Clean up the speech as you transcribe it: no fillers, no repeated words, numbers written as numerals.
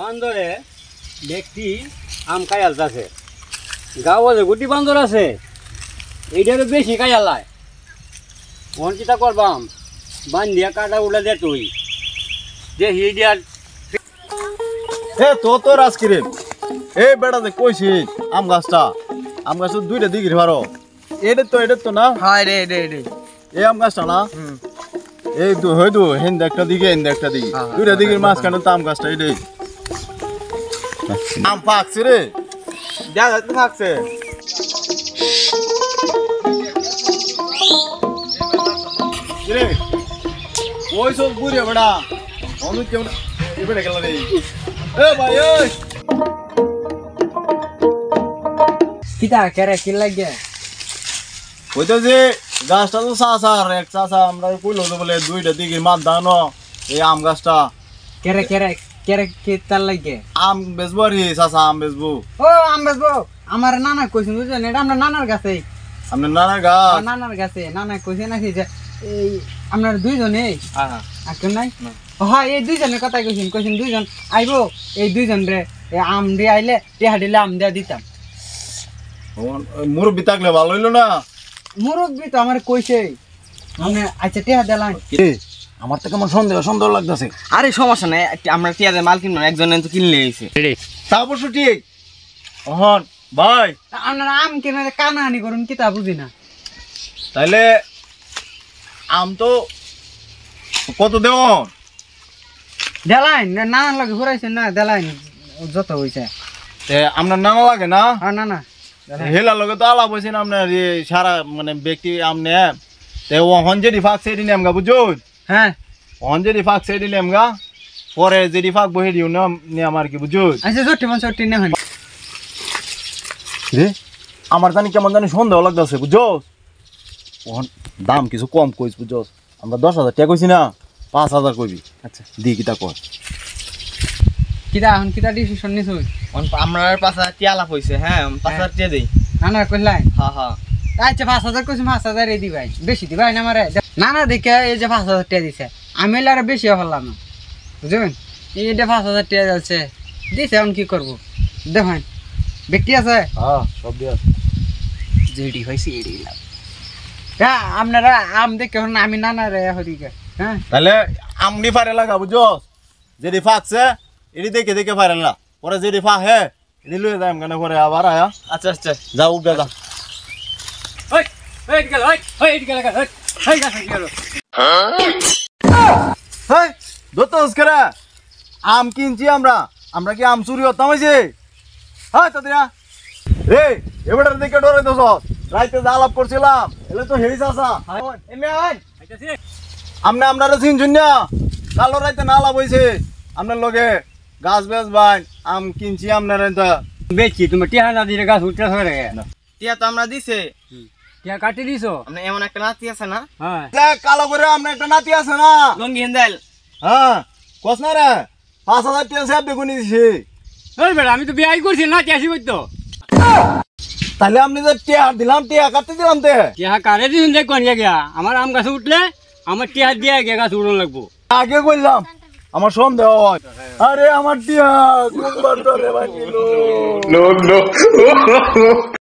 বান্দরে ব্যক্তি আম খাইয়াল আছে গাঁও গুটি বান্দর আছে এইটারও বেশি খাইয়ালায় মন চিন্তা করবাম বান্ধিয়া কাটা উড়ে দে তুই দেখি দিয়ার তোর আজকে রে এই বেটা যে কইছিস আম গাছটা দুইটা দিগির ভারো এটা তো না হ্যাঁ রে রে রে এই আম গাছটা না এই হয়তো হেন্দে একটা দিকে দুইটা দিগির মাঝখানে তো আম গাছটা এটাই আম পাকছে রে যা যাতে থাকছে রে ওই সব বুড়ে বেটা অনু কেমন এবারে গেল রে এ ভাই ওই কিটা কেরে কি লাগে ওই তো যে গাছটা তো চাষার এক চাষা আমরা কইলো তো বলে দুইটা দিগির মাছ দানো এই আম গাছটা কেরে কেরে কেরে কি তার লাগে আম বেচবো রে চাষা আম বেচবো ও আম বেচবো আমার নানা কইছেন বুঝলেন এটা আমরা নানার কাছে আপনার নানা গাছ নানার কাছে নানা কইছে নাকি যে এই আপনার দুইজনে আর কেউ নাই হ্যাঁ এই দুইজনের কথা কইছেন দুইজন আইবো এই দুইজন রে আম দিয়ে আইলে টেহা দিলে আম দিয়া দিতাম মুরব্বি থাকলে ভালো হইলো না মুরব্বি তো আমার কইছে মানে আচ্ছা টেহা দিলাম আমার তো কেমন সন্দেহ লাগতেছে আরে সমস্যা নাই আমরা টিয়াদের মাল কিনবো একজনে তো কিনলে এসে তা অবশ্য ঠিক হন ভাই আপনারা আম কিনে কানাহানি করুন কি তা বুঝি না তাইলে আম তো কত দেওন দেলাইন নানার লাগে ঘুরাইছেন না দেলাইন যত হয়েছে আপনার নানা লাগে না আর না না হেলার লগে তো আলাপ হয়েছে আপনার সারা মানে ব্যক্তি আমনে তে ও হঞ্জেরি ফাঁক সেটি নেমগা বুঝুন হ্যাঁ হঞ্জেরি ফাঁক সেটি নেমগা পরে যেটি ফাঁক বহে দিও না নিয়ম আর কি বুঝুন আচ্ছা চট্টি না হয় রে আমার জানি কেমন জানি সন্দেহ লাগতেছে বুঝছো দাম কিছু কম কইস বুঝছো আমরা 10,000 টাকা কইছি না 5,000 কইবি আচ্ছা দি কিতা কর কিটা এখন কিটা ডিসিশন নিছ আমরা 5,000 টিয়া লাভ হইছে হ্যাঁ 5,000 টিয়া দেই নানা কইলাই হ্যাঁ হ্যাঁ আচ্ছা 5,000 কইছি 5,000 এই দিবাই বেশি দিবাই না আমারে নানা দেখে এই যে 5,000 টাকা দিছে আমি আর বেশি হলাম না বুঝবেন এই যে 5,000 টাকা যাচ্ছে দিছে এখন কি করব দেখেন ব্যক্তি আছে হ্যাঁ সব দিয়া যেডি হইছে এডি লাভ হ্যাঁ আপনারা আম দেখে হন আমি নানা রে হরিকে হ্যাঁ তাহলে আমনি পারে লাগা বুঝছো যেটি ফাঁকছে এটি দেখে দেখে পারে না পরে যেটি ফাঁক হে এটি লয়ে যাই কেন পরে আবার আয়া আচ্ছা আচ্ছা যাও উঠে যা ওই ওই গেল ওই গেল ওই গেল গেল হেই দোতস করে আম কিনছি আমরা কি আম চুরি হতাম হইছে হ্যাঁ তাদিয়া রে এবারে দেখে ডরে দোস রাইতে আলাপ করছিলাম এলে তো হেই চাচা এমে আই আইতাছি আপনারা চিনছুন না কালো রাইতে না লাভ হইছে আপনার লগে গাছ বেচ ভাই আম কিনছি আপনারা তো বেচি তুমি টিয়া না দিলে গাছ উঠতে ধরে টিয়া তো আমরা দিছে টিয়া কাটি দিছো আমরা এমন একটা নাতি আছে না হ্যাঁ দেখ কালো করে আপনার একটা নাতি আছে না লঙ্গি হেন্দাল হ্যাঁ কস না রে 5,000 টাকা সব বেগুনি দিছি ওই বেটা আমি তো বিয়াই করছি না টিয়া আসি তো তাহলে আপনি যে টিয়া দিলাম টিয়া কাটতে দিলাম তে টিয়া কারে দিন দেখ কোন গিয়া আমার আম গাছ উঠলে আমার টিয়া দিয়ে গিয়ে গাছ উড়ন লাগবো আগে কইলাম আমার সন্দেহ হয় আরে আমার টিয়া কোন বার ধরে ভাঙিলো